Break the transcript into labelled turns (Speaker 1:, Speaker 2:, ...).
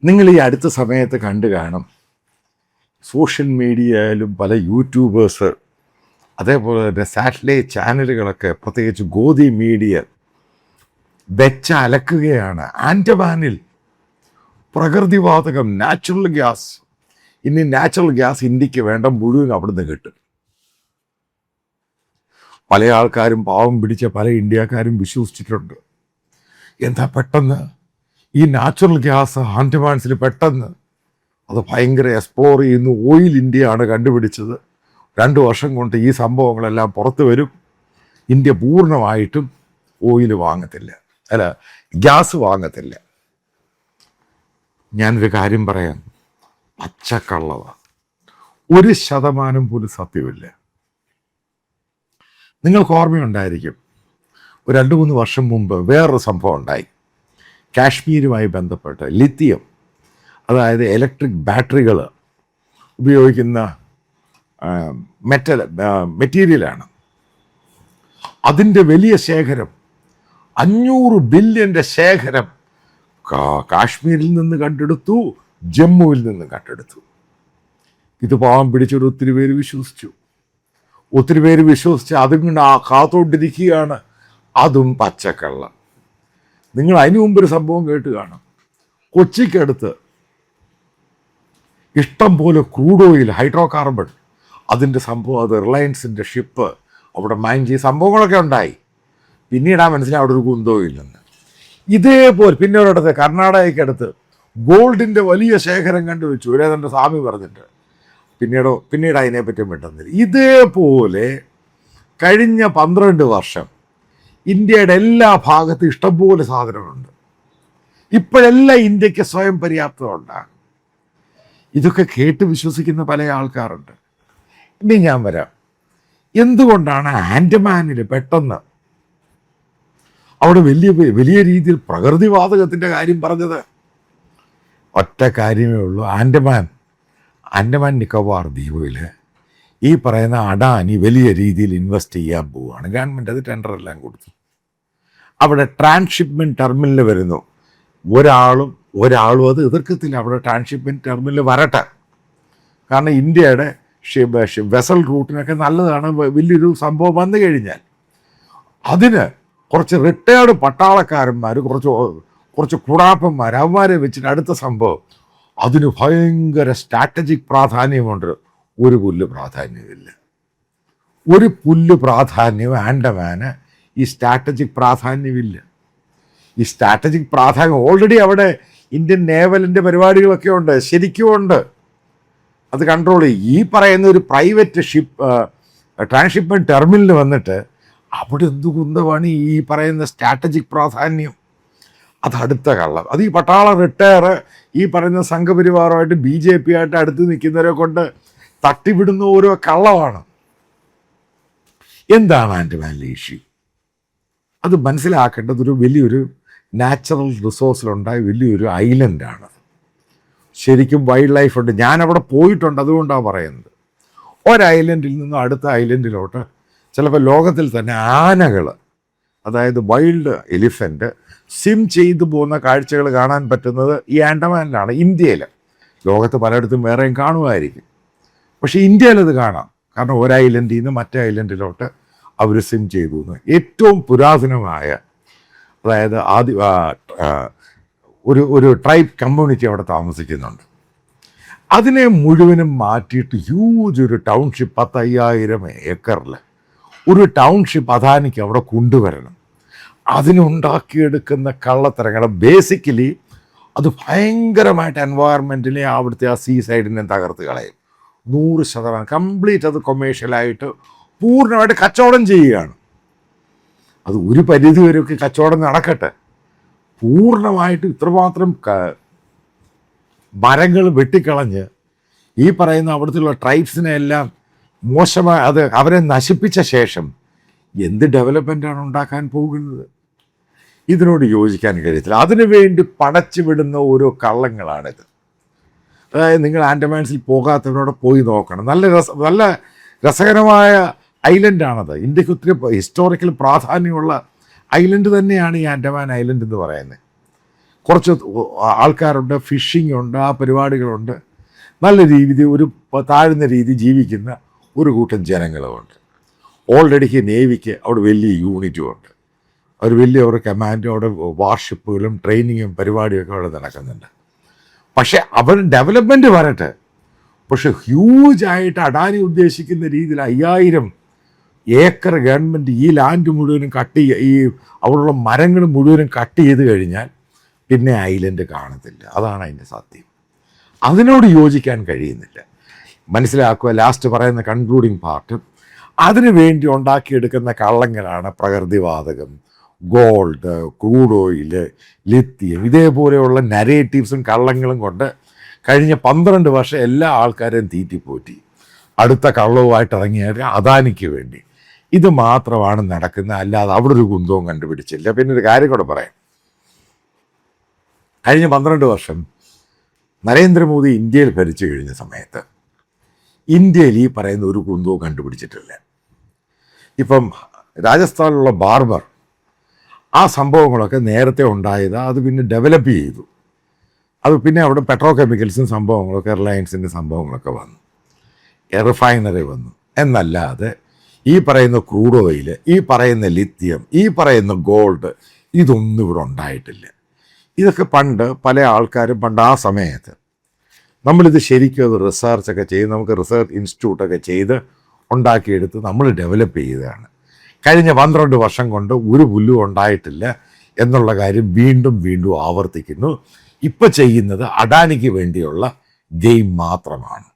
Speaker 1: നിങ്ങൾ ഈ അടുത്ത സമയത്ത് കണ്ടു കാണും, സോഷ്യൽ മീഡിയയിലും പല യൂട്യൂബേഴ്സ്, അതേപോലെ തന്നെ സാറ്റലൈറ്റ് ചാനലുകളൊക്കെ, പ്രത്യേകിച്ച് ഗോദി മീഡിയ വെച്ച അലക്കുകയാണ്. ആൻഡമാനിൽ പ്രകൃതിവാതകം, നാച്ചുറൽ ഗ്യാസ്, ഇനി നാച്ചുറൽ ഗ്യാസ് ഇന്ത്യക്ക് വേണ്ട, മുഴുവൻ അവിടുന്ന് കിട്ടും. പല ആൾക്കാരും, പാവം പിടിച്ച പല ഇന്ത്യക്കാരും വിശ്വസിച്ചിട്ടുണ്ട്. എന്താ പെട്ടെന്ന് ഈ നാച്ചുറൽ ഗ്യാസ് ആൻഡമാൻസിൽ പെട്ടെന്ന് അത് ഭയങ്കര എക്സ്പ്ലോർ ചെയ്യുന്നു. ഓയിൽ ഇന്ത്യയാണ് കണ്ടുപിടിച്ചത്. 2 വർഷം കൊണ്ട് ഈ സംഭവങ്ങളെല്ലാം പുറത്തു വരും. ഇന്ത്യ പൂർണ്ണമായിട്ടും ഓയിൽ വാങ്ങത്തില്ല, അല്ല ഗ്യാസ് വാങ്ങത്തില്ല. ഞാനൊരു കാര്യം പറയാം, പച്ചക്കള്ളവാണ്. 1% പോലും സത്യമില്ല. നിങ്ങൾക്ക് ഓർമ്മയുണ്ടായിരിക്കും, ഒരു 2-3 വർഷം മുമ്പ് വേറൊരു സംഭവം ഉണ്ടായി. കാശ്മീരുമായി ബന്ധപ്പെട്ട് ലിത്തിയം, അതായത് ഇലക്ട്രിക് ബാറ്ററികൾ ഉപയോഗിക്കുന്ന മെറ്റീരിയലാണ്. അതിൻ്റെ വലിയ ശേഖരം, 500 ബില്യൻ്റെ ശേഖരം കാശ്മീരിൽ നിന്ന് കണ്ടെടുത്തു, ജമ്മുവിൽ നിന്ന് കണ്ടെടുത്തു. ഇത് പാവം പിടിച്ചൊരു ഒത്തിരി പേര് വിശ്വസിച്ച് അതും കൊണ്ട് കാത്തോണ്ടിരിക്കുകയാണ്. അതും പച്ചക്കള്ളം. നിങ്ങൾ അതിനു മുമ്പൊരു സംഭവം കേട്ട് കാണും. കൊച്ചിക്കടുത്ത് ഇഷ്ടം പോലെ ക്രൂഡ് ഓയിൽ, ഹൈഡ്രോ കാർബൺ, അതിൻ്റെ സംഭവം, അത് റിലയൻസിൻ്റെ ഷിപ്പ് അവിടെ മൈൻ ചെയ്ത സംഭവങ്ങളൊക്കെ ഉണ്ടായി. പിന്നീടാ മനസ്സിലായി അവിടെ ഒരു കുന്തവും ഇല്ലെന്ന്. ഇതേപോലെ പിന്നെ ഒരിടത്ത് കർണാടകയ്ക്കടുത്ത് ഗോൾഡിൻ്റെ വലിയ ശേഖരം കണ്ടുവച്ചു, ഒരേതൻ്റെ സ്വാമി പറഞ്ഞിട്ട്. പിന്നീട് അതിനെപ്പറ്റി മിണ്ടുന്നില്ല. ഇതേപോലെ കഴിഞ്ഞ 12 വർഷം ഇന്ത്യയുടെ എല്ലാ ഭാഗത്തും ഇഷ്ടംപോലെ സാധനമുണ്ട്. ഇപ്പോഴെല്ലാം ഇന്ത്യക്ക് സ്വയം പര്യാപ്തമുണ്ടാകും. ഇതൊക്കെ കേട്ട് വിശ്വസിക്കുന്ന പല ആൾക്കാരുണ്ട്. ഇനി ഞാൻ വരാം, എന്തുകൊണ്ടാണ് ആൻഡമാനിൽ പെട്ടെന്ന് അവിടെ വലിയ രീതിയിൽ പ്രകൃതിവാതകത്തിൻ്റെ കാര്യം പറഞ്ഞത്? ഒറ്റ കാര്യമേ ഉള്ളൂ. ആൻഡമാൻ നിക്കോബാർ ദ്വീപിൽ ഈ പറയുന്ന അഡാനി വലിയ രീതിയിൽ ഇൻവെസ്റ്റ് ചെയ്യാൻ പോവുകയാണ്. ഗവൺമെൻറ് അത് ടെൻഡറെല്ലാം കൊടുത്തു. അവിടെ ട്രാൻസ്ഷിപ്മെൻറ്റ് ടെർമിനൽ വരുന്നു. ഒരാളും അത് എതിർക്കത്തില്ല. അവിടെ ട്രാൻസ്ഷിപ്മെൻറ്റ് ടെർമിനൽ വരട്ടെ. കാരണം ഇന്ത്യയുടെ വെസൽ റൂട്ടിനൊക്കെ നല്ലതാണ്. വലിയൊരു സംഭവം വന്നു കഴിഞ്ഞാൽ അതിന് കുറച്ച് റിട്ടയർഡ് പട്ടാളക്കാരന്മാർ, കുറച്ച് കുടാപ്പന്മാർ, അവന്മാരെ വെച്ചിട്ട് അടുത്ത സംഭവം, അതിന് ഭയങ്കര സ്ട്രാറ്റജിക് പ്രാധാന്യമുണ്ട്. ഒരു പുല്ല് പ്രാധാന്യമില്ല. ഒരു പുല്ല് പ്രാധാന്യം ആൻഡമാന് ഈ സ്ട്രാറ്റജിക് പ്രാധാന്യമില്ല. ഈ സ്ട്രാറ്റജിക് പ്രാധാന്യം ഓൾറെഡി അവിടെ ഇന്ത്യൻ നേവലിൻ്റെ പരിപാടികളൊക്കെ ഉണ്ട്, ശരിക്കും ഉണ്ട്. അത് കൺട്രോൾ ചെയ്യും. ഈ പറയുന്ന ഒരു പ്രൈവറ്റ് ട്രാൻസ്ഷിപ്മെൻറ്റ് ടെർമിനൽ വന്നിട്ട് അവിടെ എന്തു കുന്തമാണ് ഈ പറയുന്ന സ്ട്രാറ്റജിക് പ്രാധാന്യം? അത് അടുത്ത കള്ളം. അത് ഈ പട്ടാള റിട്ടയർ, ഈ പറയുന്ന സംഘപരിവാരമായിട്ട് BJP ആയിട്ട് അടുത്ത് നിൽക്കുന്നവരെ കൊണ്ട് തട്ടിവിടുന്ന ഓരോ കള്ളമാണ്. എന്താണ് ആൻഡമാനിലെ ഇഷ്യൂ? അത് മനസ്സിലാക്കേണ്ടത് വലിയൊരു നാച്ചുറൽ റിസോഴ്സിലുണ്ടായ വലിയൊരു ഐലൻഡാണ്. ശരിക്കും വൈൽഡ് ലൈഫ് ഉണ്ട്. ഞാനവിടെ പോയിട്ടുണ്ട്, അതുകൊണ്ടാണ് പറയുന്നത്. ഐലൻഡിൽ നിന്നും അടുത്ത ഐലൻഡിലോട്ട് ചിലപ്പോൾ ലോകത്തിൽ തന്നെ ആനകൾ, അതായത് വൈൽഡ് എലിഫൻറ്റ് സ്വിം ചെയ്തു പോകുന്ന കാഴ്ചകൾ കാണാൻ പറ്റുന്നത് ഈ ആൻഡമാനിലാണ്. ഇന്ത്യയിൽ, ലോകത്ത് പലയിടത്തും വേറെയും കാണുമായിരിക്കും, പക്ഷേ ഇന്ത്യയിലത് കാണാം. കാരണം ഐലൻഡിൽ നിന്ന് മറ്റേ ഐലൻഡിലോട്ട് അവർ സ്വിം ചെയ്തു. ഏറ്റവും പുരാതനമായ, അതായത് ഒരു ട്രൈബ് കമ്മ്യൂണിറ്റി അവിടെ താമസിക്കുന്നുണ്ട്. അതിനെ മുഴുവനും മാറ്റിയിട്ട് ഹ്യൂജ് ഒരു ടൗൺഷിപ്പ്, 10,000 ഏക്കറിൽ ഒരു ടൗൺഷിപ്പ് അദാനിക്ക് അവിടെ കൊണ്ടുവരണം. അതിനുണ്ടാക്കിയെടുക്കുന്ന കള്ളത്തരങ്ങൾ ബേസിക്കലി അത് ഭയങ്കരമായിട്ട് എൻവയറമെൻറ്റിനെ, അവിടുത്തെ ആ സീ സൈഡിനെ തകർത്ത് കളയും. 100% കംപ്ലീറ്റ് അത് കൊമേഴ്ഷ്യലായിട്ട് പൂർണ്ണമായിട്ട് കച്ചവടം ചെയ്യുകയാണ്. അത് ഒരു പരിധി വരെയൊക്കെ കച്ചവടം നടക്കട്ടെ. പൂർണ്ണമായിട്ട് ഇത്രമാത്രം മരങ്ങൾ വെട്ടിക്കളഞ്ഞ് ഈ പറയുന്ന അവിടുത്തെ ട്രൈബ്സിനെ എല്ലാം മോശമായി അത് അവരെ നശിപ്പിച്ച ശേഷം എന്ത് ഡെവലപ്മെൻറ്റാണ് ഉണ്ടാക്കാൻ പോകുന്നത്? ഇതിനോട് യോജിക്കാൻ കഴിയത്തില്ല. അതിനുവേണ്ടി പടച്ചു വിടുന്ന ഓരോ കള്ളങ്ങളാണിത്. അതായത് നിങ്ങൾ ആൻഡമാൻസിൽ പോകാത്തവരോടെ പോയി നോക്കണം. നല്ല രസകരമായ ഐലൻഡാണത്. ഇന്ത്യക്ക് ഒത്തിരി ഹിസ്റ്റോറിക്കൽ പ്രാധാന്യമുള്ള ഐലൻഡ് തന്നെയാണ് ഈ ആൻഡമാൻ ഐലൻഡ് എന്ന് പറയുന്നത്. കുറച്ച് ആൾക്കാരുണ്ട്, ഫിഷിംഗ് ഉണ്ട്, ആ പരിപാടികളുണ്ട്. നല്ല രീതി ഒരു താഴ്ന്ന രീതി ജീവിക്കുന്ന ഒരു കൂട്ടം ജനങ്ങളുമുണ്ട്. ഓൾറെഡി നേവിക്ക് അവിടെ വലിയ യൂണിറ്റും ഉണ്ട്. അവർ വലിയ ഒരു കമാൻഡും അവിടെ വാർഷിപ്പുകളും ട്രെയിനിങ്ങും പരിപാടിയൊക്കെ അവിടെ നടക്കുന്നുണ്ട്. പക്ഷെ അവർ ഡെവലപ്മെൻറ്റ് വരട്ടെ. പക്ഷെ ഹ്യൂജായിട്ട് അഡാനി ഉദ്ദേശിക്കുന്ന രീതിയിൽ 5000 ഏക്കർ ഗവൺമെൻറ് ഈ ലാൻഡ് മുഴുവനും ഈ അവിടെയുള്ള മരങ്ങൾ മുഴുവനും കട്ട് ചെയ്ത് കഴിഞ്ഞാൽ പിന്നെ ഐലൻഡ് കാണത്തില്ല. അതാണ് അതിൻ്റെ സത്യം. അതിനോട് യോജിക്കാൻ കഴിയുന്നില്ല. മനസ്സിലാക്കുക. ലാസ്റ്റ് പറയുന്ന കൺക്ലൂഡിങ് പാർട്ട്, അതിനു വേണ്ടി ഉണ്ടാക്കിയെടുക്കുന്ന കള്ളങ്ങളാണ് പ്രകൃതിവാതകം, ഗോൾഡ്, ക്രൂഡ് ഓയിൽ, ലിത്തിയം, ഇതേപോലെയുള്ള നരേറ്റീവ്സും കള്ളങ്ങളും കൊണ്ട് കഴിഞ്ഞ 12 വർഷം എല്ലാ ആൾക്കാരെയും തീറ്റിപ്പോറ്റി അടുത്ത കള്ളവുമായിട്ട് ഇറങ്ങിയാൽ അദാനിക്ക് വേണ്ടി. ഇത് മാത്രമാണ് നടക്കുന്നത്, അല്ലാതെ അവിടെ ഒരു കുന്തവും കണ്ടുപിടിച്ചില്ല. പിന്നെ ഒരു കാര്യം കൂടെ പറയാം. കഴിഞ്ഞ 12 വർഷം നരേന്ദ്രമോദി ഇന്ത്യയിൽ ഭരിച്ചു കഴിഞ്ഞ സമയത്ത് ഇന്ത്യയിൽ ഈ പറയുന്ന ഒരു കുന്തവും കണ്ടുപിടിച്ചിട്ടില്ല. ഇപ്പം രാജസ്ഥാനിലുള്ള ബാർബർ, ആ സംഭവങ്ങളൊക്കെ നേരത്തെ ഉണ്ടായത്, അത് പിന്നെ ഡെവലപ്പ് ചെയ്തു. അത് പിന്നെ അവിടെ പെട്രോ കെമിക്കൽസും സംഭവങ്ങളൊക്കെ, റിലയൻസിൻ്റെ സംഭവങ്ങളൊക്കെ വന്നു, റിഫൈനറി വന്നു. എന്നല്ലാതെ ഈ പറയുന്ന ക്രൂഡ് ഓയിൽ, ഈ പറയുന്ന ലിത്തിയം, ഈ പറയുന്ന ഗോൾഡ്, ഇതൊന്നും ഇവിടെ ഉണ്ടായിട്ടില്ല. ഇതൊക്കെ പണ്ട് പല ആൾക്കാരും ആ സമയത്ത് നമ്മളിത് ശരിക്കും അത് റിസർച്ചൊക്കെ ചെയ്ത്, നമുക്ക് റിസർച്ച് ഇൻസ്റ്റിറ്റ്യൂട്ടൊക്കെ ചെയ്ത് ഉണ്ടാക്കിയെടുത്ത് നമ്മൾ ഡെവലപ്പ് ചെയ്തതാണ്. കഴിഞ്ഞ 12 വർഷം കൊണ്ട് ഒരു പുല്ലും ഉണ്ടായിട്ടില്ല എന്നുള്ള കാര്യം വീണ്ടും വീണ്ടും ആവർത്തിക്കുന്നു. ഇപ്പം ചെയ്യുന്നത് അഡാനിക്ക് വേണ്ടിയുള്ള ഗെയിം മാത്രമാണ്.